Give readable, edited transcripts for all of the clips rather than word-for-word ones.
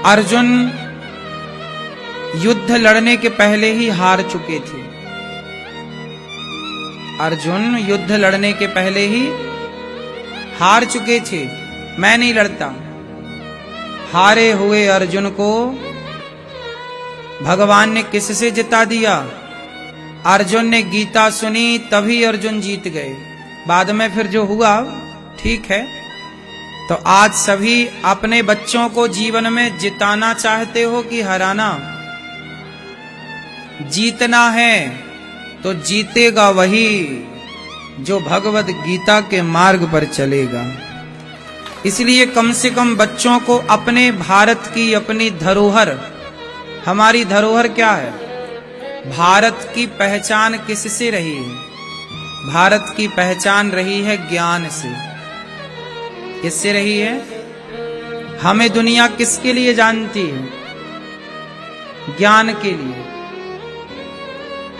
अर्जुन युद्ध लड़ने के पहले ही हार चुके थे। अर्जुन युद्ध लड़ने के पहले ही हार चुके थे। मैं नहीं लड़ता। हारे हुए अर्जुन को भगवान ने किससे जिता दिया? अर्जुन ने गीता सुनी तभी अर्जुन जीत गए। बाद में फिर जो हुआ ठीक है। तो आज सभी अपने बच्चों को जीवन में जिताना चाहते हो कि हराना? जीतना है तो जीतेगा वही जो भगवत गीता के मार्ग पर चलेगा। इसलिए कम से कम बच्चों को अपने भारत की अपनी धरोहर, हमारी धरोहर क्या है? भारत की पहचान किससे रही है? भारत की पहचान रही है ज्ञान से। किससे रही है? हमें दुनिया किसके लिए जानती है? ज्ञान के लिए।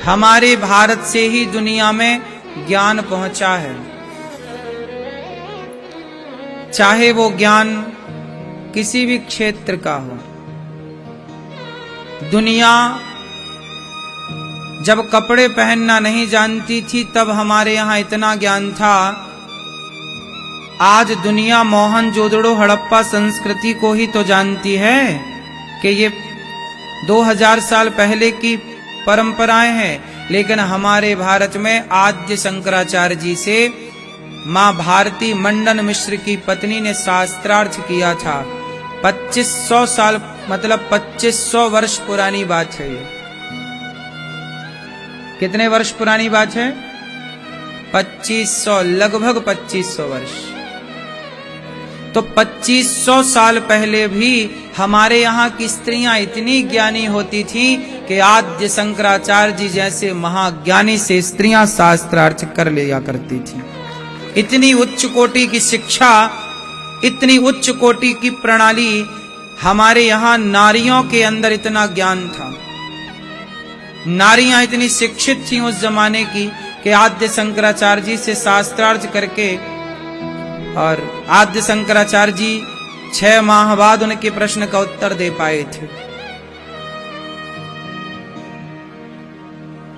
हमारे भारत से ही दुनिया में ज्ञान पहुंचा है। चाहे वो ज्ञान किसी भी क्षेत्र का हो। दुनिया जब कपड़े पहनना नहीं जानती थी तब हमारे यहां इतना ज्ञान था। आज दुनिया मोहनजोदड़ो हड़प्पा संस्कृति को ही तो जानती है कि ये 2000 साल पहले की परंपराएं हैं। लेकिन हमारे भारत में आद्य शंकराचार्य जी से मां भारती मंडन मिश्र की पत्नी ने शास्त्रार्थ किया था। 2500 साल मतलब 2500 वर्ष पुरानी बात है ये। कितने वर्ष पुरानी बात है? 2500, लगभग 2500 वर्ष। तो 2500 साल पहले भी हमारे यहाँ की स्त्रियां इतनी ज्ञानी होती थी कि आद्य शंकराचार्य जी जैसे महाज्ञानी से स्त्रियां शास्त्रार्थ कर लिया करती थी। इतनी उच्च कोटि की शिक्षा, इतनी उच्च कोटि की प्रणाली, हमारे यहाँ नारियों के अंदर इतना ज्ञान था। नारियां इतनी शिक्षित थी उस जमाने की कि आद्य शंकराचार्य जी से शास्त्रार्थ करके, और आद्य शंकराचार्य जी 6 माह बाद उनके प्रश्न का उत्तर दे पाए थे।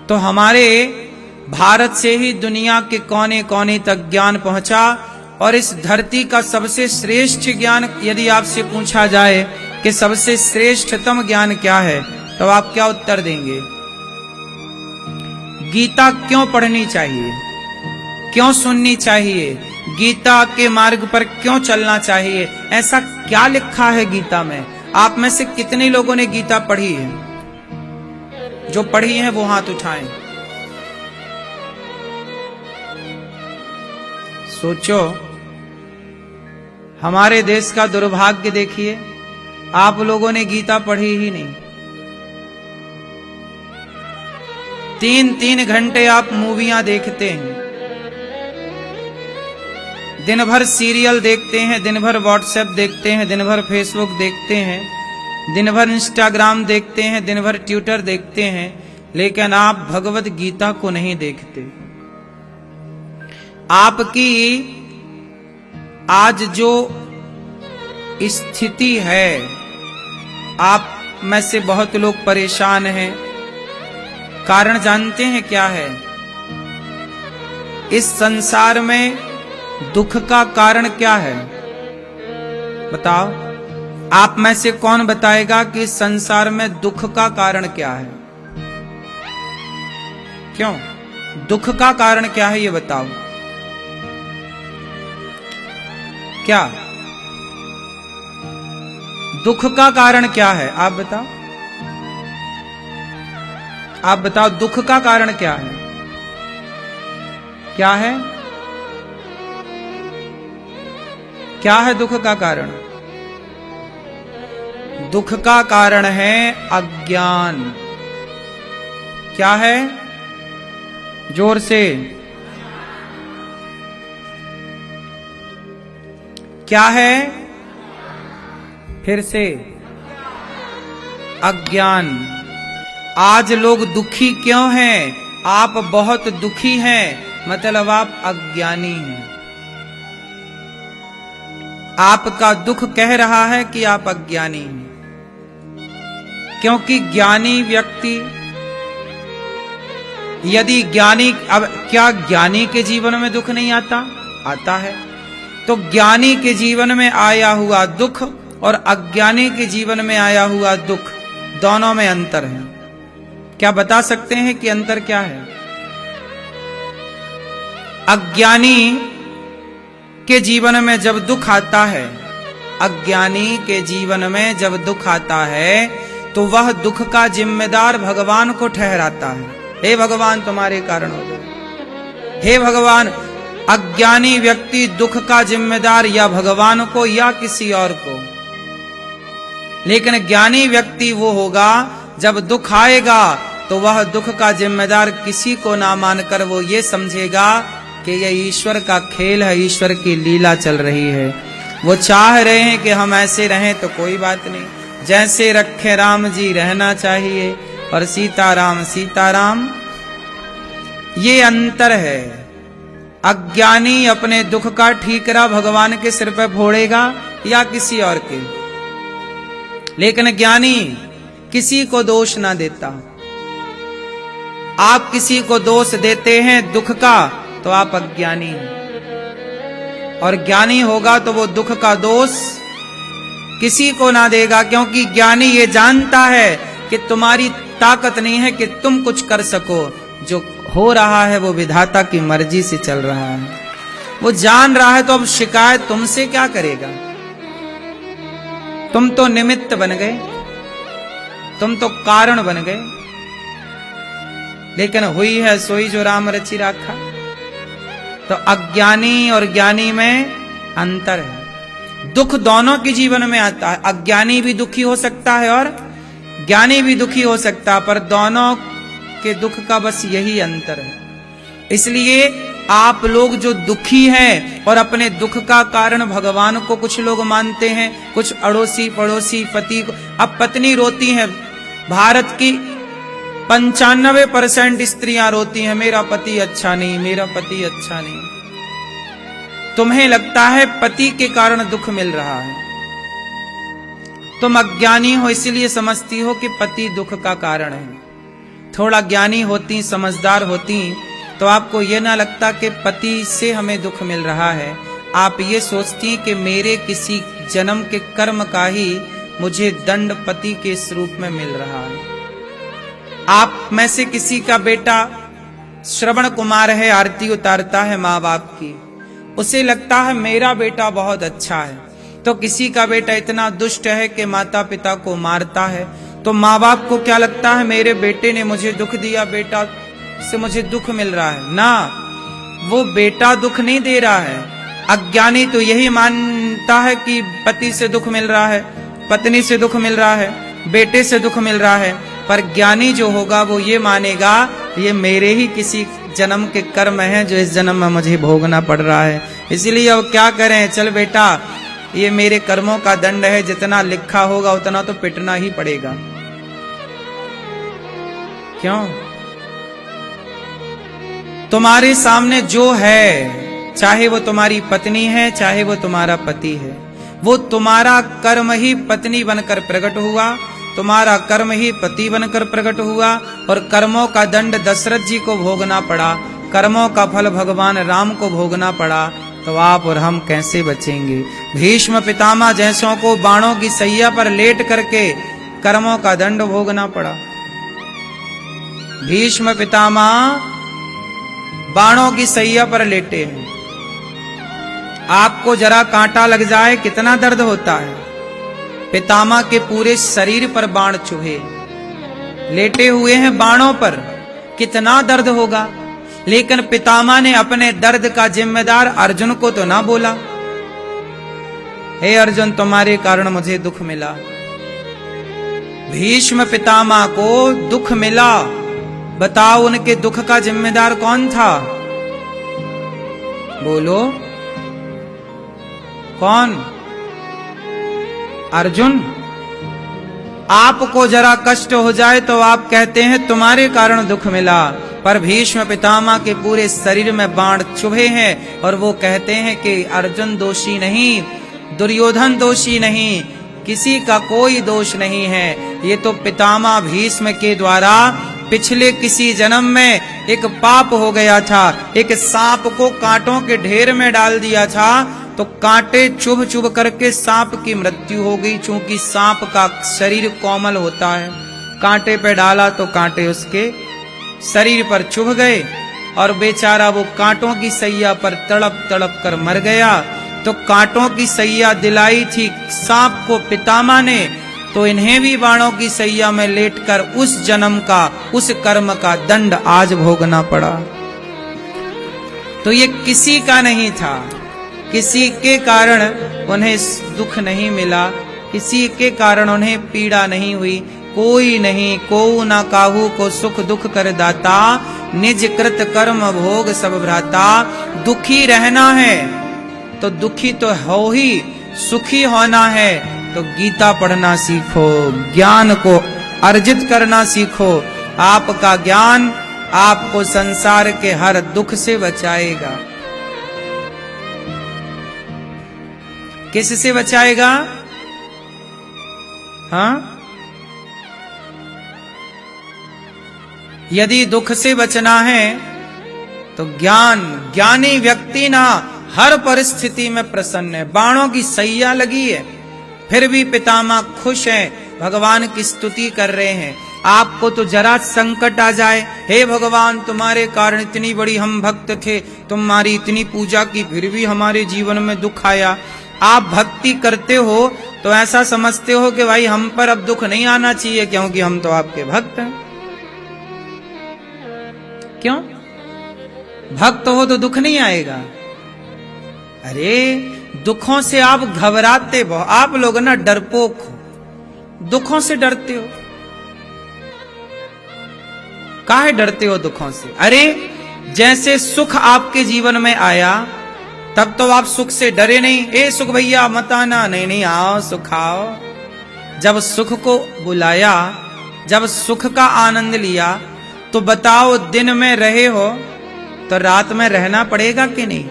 तो हमारे भारत से ही दुनिया के कोने कोने तक ज्ञान पहुंचा। और इस धरती का सबसे श्रेष्ठ ज्ञान यदि आपसे पूछा जाए कि सबसे श्रेष्ठतम ज्ञान क्या है, तो आप क्या उत्तर देंगे? गीता क्यों पढ़नी चाहिए? क्यों सुननी चाहिए? गीता के मार्ग पर क्यों चलना चाहिए? ऐसा क्या लिखा है गीता में? आप में से कितने लोगों ने गीता पढ़ी है? जो पढ़ी है वो हाथ उठाएं। सोचो, हमारे देश का दुर्भाग्य देखिए, आप लोगों ने गीता पढ़ी ही नहीं। 3-3 घंटे आप मूवियां देखते हैं, दिन भर सीरियल देखते हैं, दिन भर व्हाट्सएप देखते हैं, दिन भर फेसबुक देखते हैं, दिन भर इंस्टाग्राम देखते हैं, दिन भर ट्विटर देखते हैं, लेकिन आप भगवत गीता को नहीं देखते। आपकी आज जो स्थिति है, आप में से बहुत लोग परेशान हैं। कारण जानते हैं क्या है? इस संसार में दुख का कारण क्या है? बताओ, आप में से कौन बताएगा कि इस संसार में दुख का कारण क्या है? क्यों? दुख का कारण क्या है ये बताओ। क्या दुख का कारण क्या है? आप बताओ, आप बताओ, दुख का कारण क्या है? क्या है? क्या है दुख का कारण? दुख का कारण है अज्ञान। क्या है? जोर से। क्या है? फिर से। अज्ञान। आज लोग दुखी क्यों हैं? आप बहुत दुखी हैं, मतलब आप अज्ञानी हैं। आपका दुख कह रहा है कि आप अज्ञानी हैं। क्योंकि ज्ञानी व्यक्ति, यदि ज्ञानी, अब क्या ज्ञानी के जीवन में दुख नहीं आता? आता है। तो ज्ञानी के जीवन में आया हुआ दुख और अज्ञानी के जीवन में आया हुआ दुख, दोनों में अंतर है। क्या बता सकते हैं कि अंतर क्या है? अज्ञानी के जीवन में जब दुख आता है, अज्ञानी के जीवन में जब दुख आता है तो वह दुख का जिम्मेदार भगवान को ठहराता है। हे भगवान तुम्हारे कारण हो गए, हे भगवान। अज्ञानी व्यक्ति दुख का जिम्मेदार या भगवान को या किसी और को, लेकिन ज्ञानी व्यक्ति वो होगा जब दुख आएगा तो वह दुख का जिम्मेदार किसी को ना मानकर वो ये समझेगा कि ये ईश्वर का खेल है, ईश्वर की लीला चल रही है। वो चाह रहे हैं कि हम ऐसे रहें तो कोई बात नहीं, जैसे रखे राम जी रहना चाहिए, और सीताराम सीताराम। ये अंतर है। अज्ञानी अपने दुख का ठीकरा भगवान के सिर पर फोड़ेगा या किसी और के, लेकिन ज्ञानी किसी को दोष ना देता। आप किसी को दोष देते हैं दुख का तो आप अज्ञानी हैं, और ज्ञानी होगा तो वो दुख का दोष किसी को ना देगा, क्योंकि ज्ञानी ये जानता है कि तुम्हारी ताकत नहीं है कि तुम कुछ कर सको। जो हो रहा है वो विधाता की मर्जी से चल रहा है, वो जान रहा है। तो अब शिकायत तुमसे क्या करेगा? तुम तो निमित्त बन गए, तुम तो कारण बन गए, लेकिन हुई है सोई जो राम रचि राखा। तो अज्ञानी और ज्ञानी में अंतर है। दुख दोनों के जीवन में आता है। अज्ञानी भी दुखी हो सकता है और ज्ञानी भी दुखी हो सकता है, पर दोनों के दुख का बस यही अंतर है। इसलिए आप लोग जो दुखी हैं और अपने दुख का कारण भगवान को कुछ लोग मानते हैं, कुछ अड़ोसी पड़ोसी पति को। अब पत्नी रोती है, भारत की 95% स्त्रियां रोती हैं, मेरा पति अच्छा नहीं, मेरा पति अच्छा नहीं। तुम्हें लगता है पति के कारण दुख मिल रहा है, तुम अज्ञानी हो इसलिए समझती हो कि पति दुख का कारण है। थोड़ा ज्ञानी होती, समझदार होती तो आपको यह ना लगता कि पति से हमें दुख मिल रहा है। आप ये सोचती कि मेरे किसी जन्म के कर्म का ही मुझे दंड पति के इस रूप में मिल रहा है। आप में से किसी का बेटा श्रवण कुमार है, आरती उतारता है माँ बाप की, उसे लगता है मेरा बेटा बहुत अच्छा है। तो किसी का बेटा इतना दुष्ट है कि माता पिता को मारता है, तो माँ बाप को क्या लगता है मेरे बेटे ने मुझे दुख दिया, बेटा से मुझे दुख मिल रहा है। ना, वो बेटा दुख नहीं दे रहा है। अज्ञानी तो यही मानता है कि पति से दुख मिल रहा है, पत्नी से दुख मिल रहा है, बेटे से दुख मिल रहा है। पर ज्ञानी जो होगा वो ये मानेगा ये मेरे ही किसी जन्म के कर्म हैं जो इस जन्म में मुझे भोगना पड़ रहा है। इसलिए अब क्या करें, चल बेटा ये मेरे कर्मों का दंड है, जितना लिखा होगा उतना तो पिटना ही पड़ेगा। क्यों? तुम्हारे सामने जो है, चाहे वो तुम्हारी पत्नी है चाहे वो तुम्हारा पति है, वो तुम्हारा कर्म ही पत्नी बनकर प्रकट हुआ, तुम्हारा कर्म ही पति बनकर प्रकट हुआ, और कर्मों का दंड दशरथ जी को भोगना पड़ा, कर्मों का फल भगवान राम को भोगना पड़ा। तो आप और हम कैसे बचेंगे? भीष्म पितामह जैसों को बाणों की सैया पर लेट करके कर्मों का दंड भोगना पड़ा। भीष्म पितामह बाणों की सैया पर लेटे हैं। आपको जरा कांटा लग जाए कितना दर्द होता है। पितामह के पूरे शरीर पर बाण चुभे, लेटे हुए हैं बाणों पर, कितना दर्द होगा। लेकिन पितामह ने अपने दर्द का जिम्मेदार अर्जुन को तो ना बोला, हे अर्जुन तुम्हारे कारण मुझे दुख मिला। भीष्म पितामह को दुख मिला, बताओ उनके दुख का जिम्मेदार कौन था? बोलो कौन? अर्जुन। आपको जरा कष्ट हो जाए तो आप कहते हैं तुम्हारे कारण दुख मिला, पर भीष्म पितामह के पूरे शरीर में बाण चुभे हैं और वो कहते हैं कि अर्जुन दोषी नहीं, दुर्योधन दोषी नहीं, किसी का कोई दोष नहीं है। ये तो पितामह भीष्म के द्वारा पिछले किसी जन्म में एक पाप हो गया था। एक सांप को कांटों के ढेर में डाल दिया था, तो कांटे चुभ चुभ करके सांप की मृत्यु हो गई। चूंकि सांप का शरीर कोमल होता है, कांटे पे डाला तो कांटे उसके शरीर पर चुभ गए और बेचारा वो कांटों की सैया पर तड़प तड़प कर मर गया। तो कांटों की सैया दिलाई थी सांप को पितामह ने, तो इन्हें भी बाणों की सैया में लेटकर उस जन्म का, उस कर्म का दंड आज भोगना पड़ा। तो ये किसी का नहीं था, किसी के कारण उन्हें दुख नहीं मिला, किसी के कारण उन्हें पीड़ा नहीं हुई। कोई नहीं को ना काहू को सुख दुख कर दाता, निज कृत कर्म भोग सब भ्राता। दुखी रहना है तो दुखी तो हो ही, सुखी होना है तो गीता पढ़ना सीखो, ज्ञान को अर्जित करना सीखो। आपका ज्ञान आपको संसार के हर दुख से बचाएगा। किससे बचाएगा? हाँ, यदि दुख से बचना है तो ज्ञानी व्यक्ति ना हर परिस्थिति में प्रसन्न है। बाणों की सैया लगी है, फिर भी पितामह खुश हैं, भगवान की स्तुति कर रहे हैं। आपको तो जरा संकट आ जाए, हे भगवान तुम्हारे कारण इतनी बड़ी हम भक्त थे, तुम्हारी इतनी पूजा की, फिर भी हमारे जीवन में दुख आया। आप भक्ति करते हो तो ऐसा समझते हो कि भाई हम पर अब दुख नहीं आना चाहिए, क्योंकि हम तो आपके भक्त हैं। क्यों? भक्त हो तो दुख नहीं आएगा? अरे दुखों से आप घबराते हो, आप लोग ना डरपोक हो, दुखों से डरते हो। काहे डरते हो दुखों से? अरे जैसे सुख आपके जीवन में आया तब तो आप सुख से डरे नहीं, ए सुख भैया मत आना, नहीं नहीं आओ सुख आओ। जब सुख को बुलाया, जब सुख का आनंद लिया, तो बताओ दिन में रहे हो तो रात में रहना पड़ेगा कि नहीं?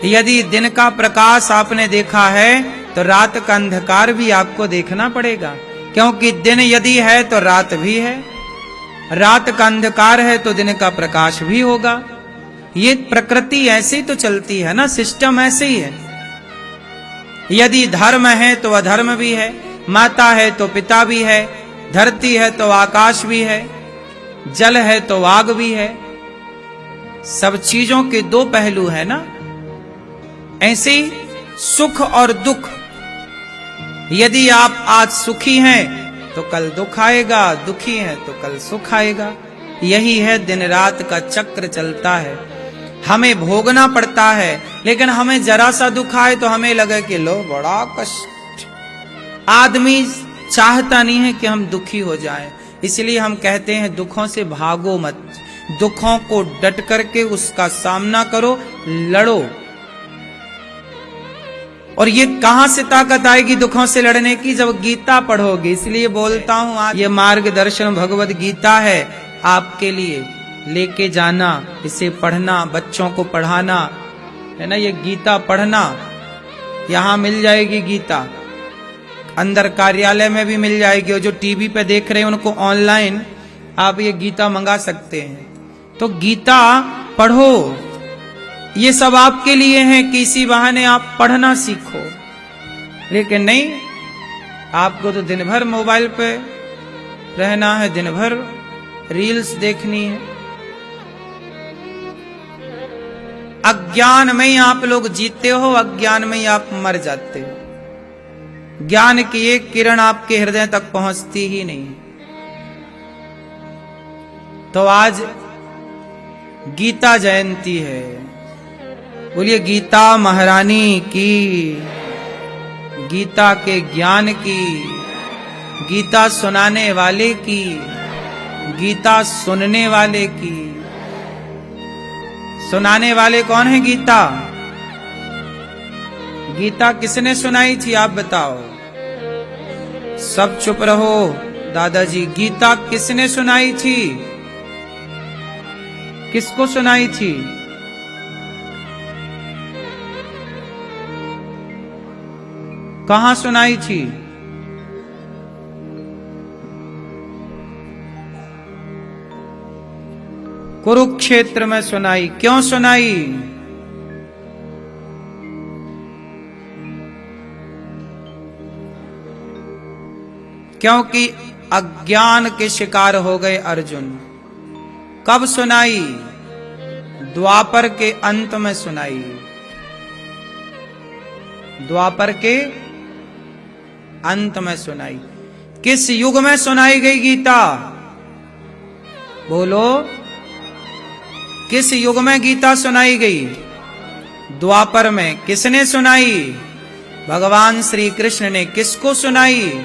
यदि दिन का प्रकाश आपने देखा है तो रात का अंधकार भी आपको देखना पड़ेगा, क्योंकि दिन यदि है तो रात भी है, रात का अंधकार है तो दिन का प्रकाश भी होगा। ये प्रकृति ऐसे ही तो चलती है ना, सिस्टम ऐसे ही है। यदि धर्म है तो अधर्म भी है, माता है तो पिता भी है, धरती है तो आकाश भी है, जल है तो आग भी है। सब चीजों के दो पहलू है ना। ऐसे ही सुख और दुख, यदि आप आज सुखी हैं तो कल दुख आएगा, दुखी हैं तो कल सुख आएगा। यही है, दिन रात का चक्र चलता है, हमें भोगना पड़ता है। लेकिन हमें जरा सा दुख आए तो हमें लगे कि लो बड़ा कष्ट। आदमी चाहता नहीं है कि हम दुखी हो जाएं, इसलिए हम कहते हैं दुखों से भागो मत, दुखों को डट करके उसका सामना करो, लड़ो। और ये कहां से ताकत आएगी दुखों से लड़ने की? जब गीता पढ़ोगे। इसलिए बोलता हूं आज ये मार्गदर्शन भगवद गीता है आपके लिए, लेके जाना, इसे पढ़ना, बच्चों को पढ़ाना है ना। ये गीता पढ़ना, यहां मिल जाएगी गीता, अंदर कार्यालय में भी मिल जाएगी, और जो टीवी पे देख रहे हैं उनको ऑनलाइन आप ये गीता मंगा सकते हैं। तो गीता पढ़ो, ये सब आपके लिए है कि इसी बहाने आप पढ़ना सीखो। लेकिन नहीं, आपको तो दिन भर मोबाइल पे रहना है, दिन भर रील्स देखनी है। अज्ञान में ही आप लोग जीते हो, अज्ञान में ही आप मर जाते हो। ज्ञान की एक किरण आपके हृदय तक पहुंचती ही नहीं। तो आज गीता जयंती है, बोलिए गीता महारानी की, गीता के ज्ञान की, गीता सुनाने वाले की, गीता सुनने वाले की। सुनाने वाले कौन है? गीता। गीता किसने सुनाई थी आप बताओ? सब चुप रहो दादाजी। गीता किसने सुनाई थी? किसको सुनाई थी? कहां सुनाई थी? कुरुक्षेत्र में सुनाई। क्यों सुनाई? क्योंकि अज्ञान के शिकार हो गए अर्जुन। कब सुनाई? द्वापर के अंत में सुनाई। द्वापर के अंत में सुनाई। किस युग में सुनाई गई गीता? बोलो, किस युग में गीता सुनाई गई? द्वापर में। किसने सुनाई? भगवान श्री कृष्ण ने। किसको सुनाई?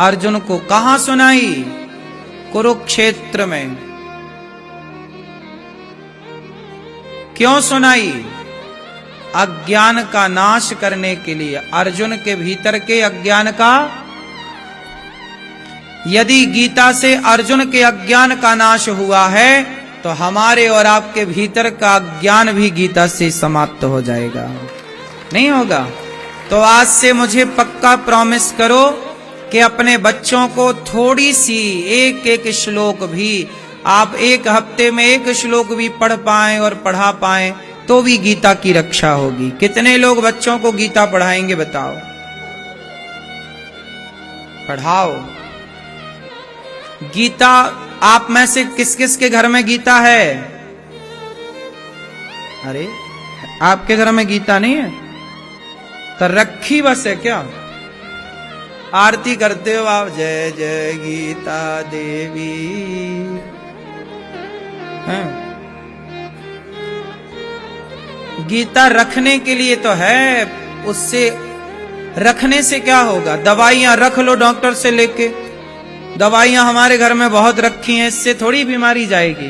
अर्जुन को। कहां सुनाई? कुरुक्षेत्र में। क्यों सुनाई? अज्ञान का नाश करने के लिए, अर्जुन के भीतर के अज्ञान का। यदि गीता से अर्जुन के अज्ञान का नाश हुआ है तो हमारे और आपके भीतर का अज्ञान भी गीता से समाप्त हो जाएगा। नहीं होगा? तो आज से मुझे पक्का प्रॉमिस करो कि अपने बच्चों को थोड़ी सी एक एक श्लोक भी आप एक हफ्ते में एक श्लोक भी पढ़ पाएं और पढ़ा पाएं तो भी गीता की रक्षा होगी। कितने लोग बच्चों को गीता पढ़ाएंगे बताओ? पढ़ाओ। गीता आप में से किस किस के घर में गीता है? अरे आपके घर में गीता नहीं है तो रखी बस है क्या? आरती करते हो आप, जय जय गीता देवी हैं? गीता रखने के लिए तो है, उससे रखने से क्या होगा? दवाइयां रख लो डॉक्टर से लेके। दवाइयां हमारे घर में बहुत रखी हैं, इससे थोड़ी बीमारी जाएगी।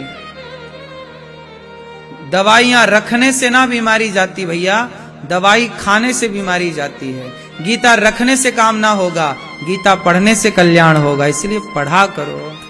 दवाइयां रखने से ना बीमारी जाती भैया, दवाई खाने से बीमारी जाती है। गीता रखने से काम ना होगा, गीता पढ़ने से कल्याण होगा। इसलिए पढ़ा करो।